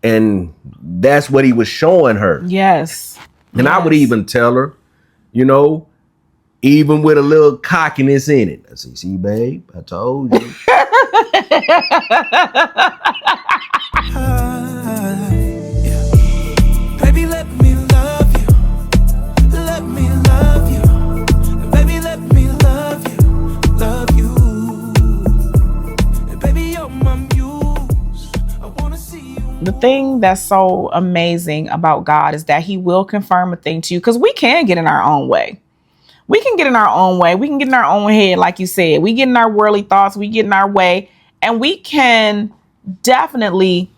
And that's what he was showing her. Yes. And I would even tell her, you know, even with a little cockiness in it. I say, see, babe, I told you. Baby, let me love you. Let me love you. Baby, let me love you. Love you. Baby, you're my muse. I wanna see you. The thing that's so amazing about God is that he will confirm a thing to you, because we can get in our own way. We can get in our own way. We can get in our own head, like you said. We get in our worldly thoughts. We get in our way. And we can definitely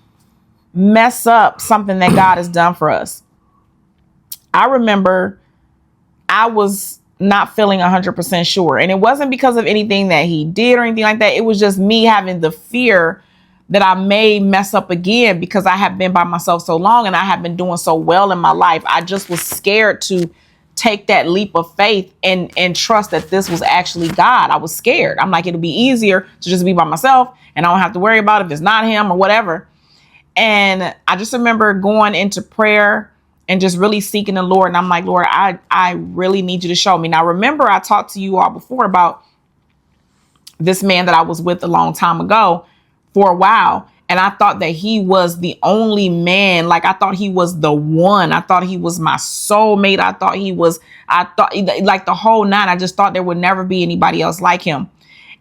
mess up something that God has done for us. I remember I was not feeling 100% sure. And it wasn't because of anything that he did or anything like that. It was just me having the fear that I may mess up again, because I have been by myself so long and I have been doing so well in my life. I just was scared to take that leap of faith and trust that this was actually God. I was scared. I'm like, it'll be easier to just be by myself and I don't have to worry about if it's not him or whatever. And I just remember going into prayer and just really seeking the Lord. And I'm like, Lord, I really need you to show me. Now, remember, I talked to you all before about this man that I was with a long time ago for a while. And I thought that he was the only man. Like, I thought he was the one. I thought he was my soulmate. I thought like the whole nine. I just thought there would never be anybody else like him.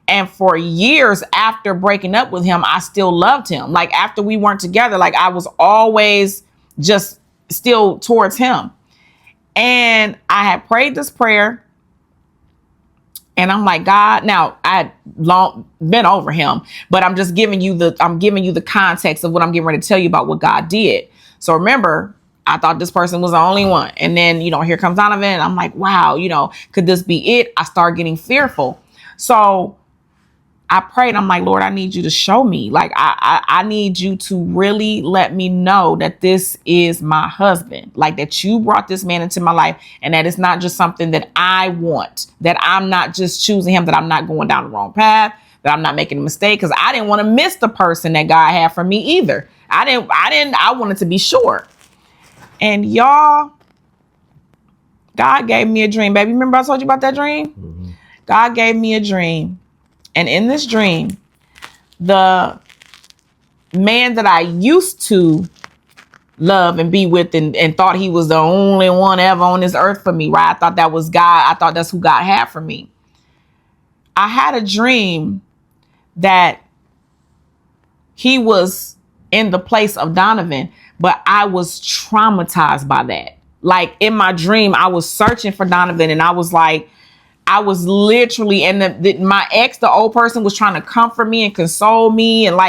And for years after breaking up with him, I still loved him. Like, after we weren't together, like, I was always just still towards him. And I had prayed this prayer. And I'm like, God, now I had long been over him, but I'm just giving you the context of what I'm getting ready to tell you about what God did. So remember, I thought this person was the only one. And then, here comes Donovan. And I'm like, wow, could this be it? I start getting fearful. So I prayed. I'm like, Lord, I need you to show me. Like, I need you to really let me know that this is my husband, like that you brought this man into my life, and that it's not just something that I want, that I'm not just choosing him, that I'm not going down the wrong path, that I'm not making a mistake, because I didn't want to miss the person that God had for me either. I wanted to be sure. And y'all, God gave me a dream, baby. Remember I told you about that dream? Mm-hmm. God gave me a dream. And in this dream, the man that I used to love and be with and thought he was the only one ever on this earth for me, right? I thought that was God. I thought that's who God had for me. I had a dream that he was in the place of Donovan, but I was traumatized by that. Like, in my dream, I was searching for Donovan, and I was literally, and my ex, the old person, was trying to comfort me and console me. And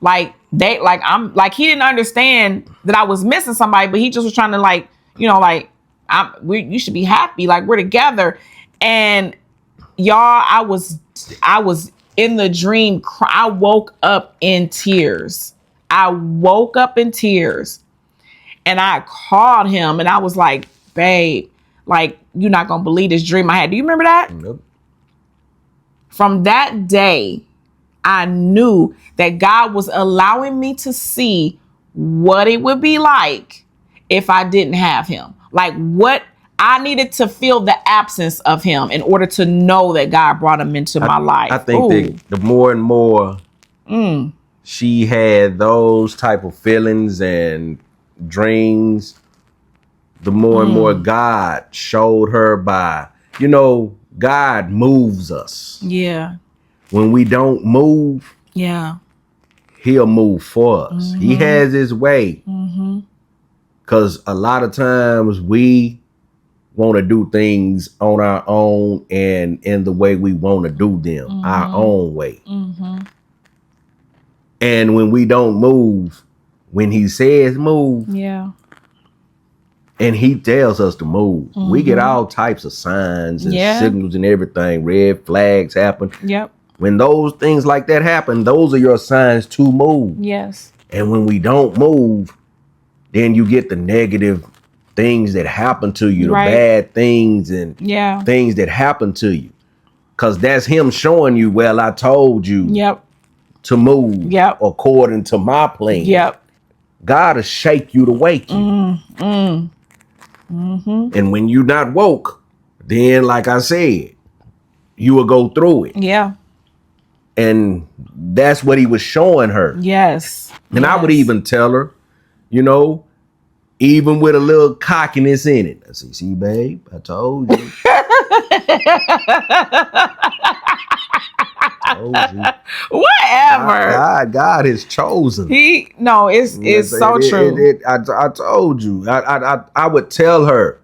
he didn't understand that I was missing somebody, but he just was trying to you should be happy. Like, we're together. And y'all, I was in the dream. I woke up in tears. And I called him and I was like, babe, like, you're not going to believe this dream I had. Do you remember that? Nope. From that day, I knew that God was allowing me to see what it would be like if I didn't have him. Like, what I needed to feel the absence of him in order to know that God brought him into my life. I think the more and more she had those type of feelings and dreams, the more and more God showed her by, God moves us. Yeah. When we don't move, yeah, he'll move for us. Mm-hmm. He has his way. Because a lot of times we want to do things on our own and in the way we want to do them, our own way. And when we don't move, when he says move, yeah, and he tells us to move, we get all types of signs and signals and everything. Red flags happen. Yep. When those things like that happen, those are your signs to move. Yes. And when we don't move, then you get the negative things that happen to you, the bad things and things that happen to you. Because that's him showing you, well, I told you to move according to my plan. Yep. God will shake you to wake you. And when you're not woke, then like I said, you will go through it. Yeah. And that's what he was showing her. Yes. And I would even tell her, you know, even with a little cockiness in it. I say, see, babe, I told you. Whatever. God has chosen. It's so true. I told you. I would tell her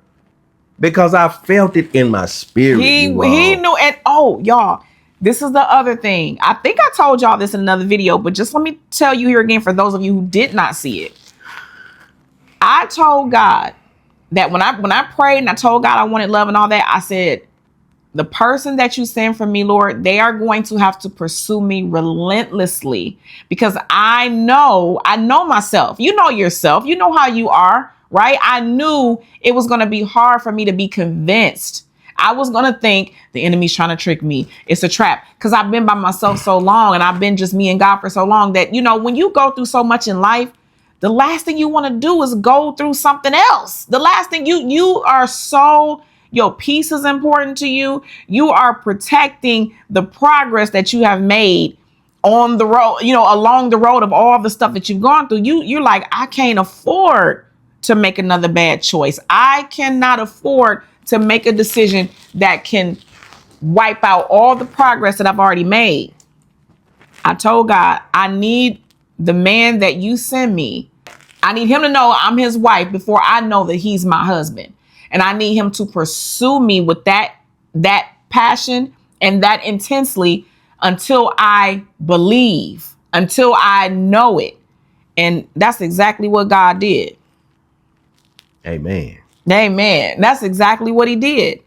because I felt it in my spirit. He knew. And y'all, this is the other thing. I think I told y'all this in another video, but just let me tell you here again for those of you who did not see it. I told God that when I prayed and I told God I wanted love and all that, I said, the person that you send for me, Lord, they are going to have to pursue me relentlessly because I know myself. You know yourself. You know how you are, right? I knew it was going to be hard for me to be convinced. I was going to think the enemy's trying to trick me. It's a trap because I've been by myself so long and I've been just me and God for so long that, you know, when you go through so much in life, the last thing you want to do is go through something else. The last thing you are so... Your peace is important to you. You are protecting the progress that you have made on the road, you know, along the road of all the stuff that you've gone through. You're like, I can't afford to make another bad choice. I cannot afford to make a decision that can wipe out all the progress that I've already made. I told God, I need the man that you send me. I need him to know I'm his wife before I know that he's my husband. And I need him to pursue me with that passion and that intensely until I believe, until I know it. And that's exactly what God did. Amen. Amen. That's exactly what he did.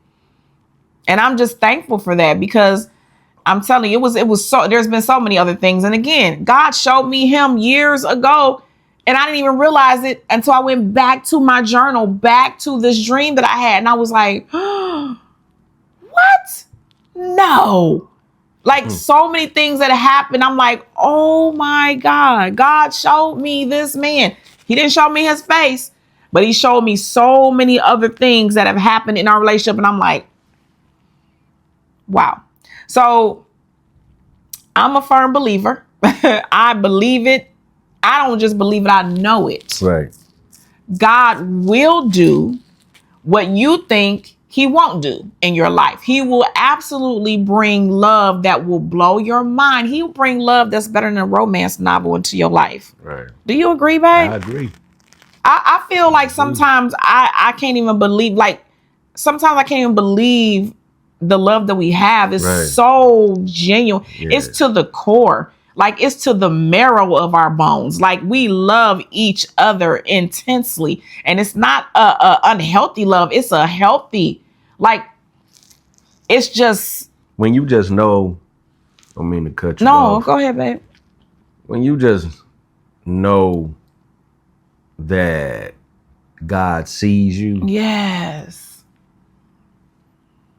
And I'm just thankful for that because I'm telling you, it was so, there's been so many other things. And again, God showed me him years ago. And I didn't even realize it until I went back to my journal, back to this dream that I had. And I was like, what? No. Like so many things that happened. I'm like, oh my God, God showed me this man. He didn't show me his face, but he showed me so many other things that have happened in our relationship. And I'm like, wow. So I'm a firm believer. I believe it. I don't just believe it, I know it. Right. God will do what you think he won't do in your life. He will absolutely bring love that will blow your mind. He'll bring love that's better than a romance novel into your life. Right. Do you agree, babe? I agree. I feel like sometimes I can't even believe, like, sometimes I can't even believe the love that we have is so genuine. Yes. It's to the core. Like it's to the marrow of our bones. Like we love each other intensely. And it's not a unhealthy love. It's a healthy, like, it's just. When you just know, I don't mean to cut you No, off. go ahead, babe. When you just know that God sees you. Yes.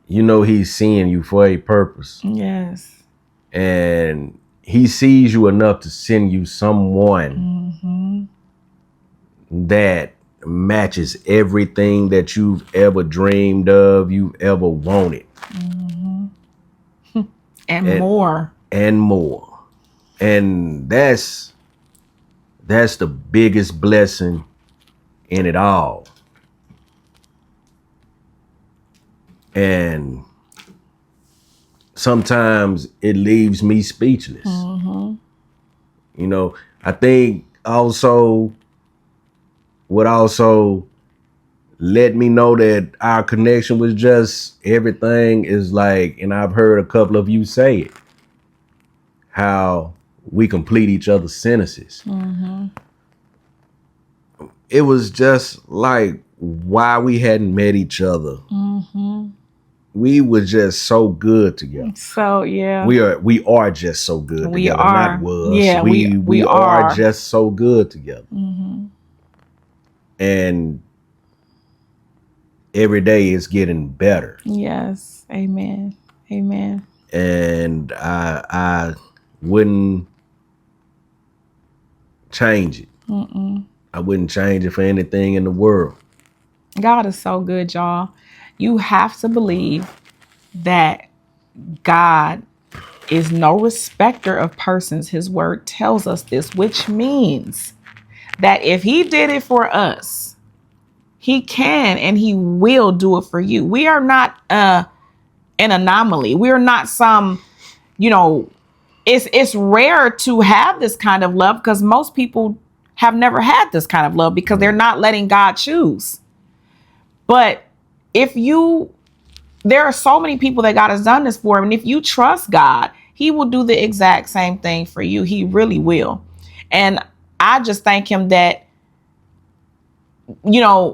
You know he's seeing you for a purpose. Yes. And he sees you enough to send you someone that matches everything that you've ever dreamed of, you've ever wanted. And more. And more. And that's the biggest blessing in it all. And sometimes it leaves me speechless. You know, I think also would also let me know that our connection was just everything is like, and I've heard a couple of you say it, how we complete each other's sentences. It was just like why we hadn't met each other. We were just so good together. So yeah, we are just so good we together. Are. Not was. Yeah, we are just so good together. And every day it's getting better. Yes. Amen. Amen. And I wouldn't change it I wouldn't change it for anything in the world. God is so good, y'all. You have to believe that God is no respecter of persons. His word tells us this, which means that if he did it for us, he can and he will do it for you. We are not an anomaly. We are not some, it's rare to have this kind of love because most people have never had this kind of love because they're not letting God choose. But there are so many people that God has done this for. And if you trust God, he will do the exact same thing for you. He really will. And I just thank him that,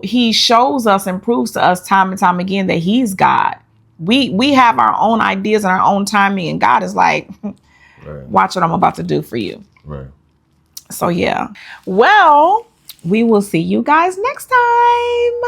he shows us and proves to us time and time again that he's God. We have our own ideas and our own timing. And God is like, right. Watch what I'm about to do for you. Right. So, yeah. Well, we will see you guys next time.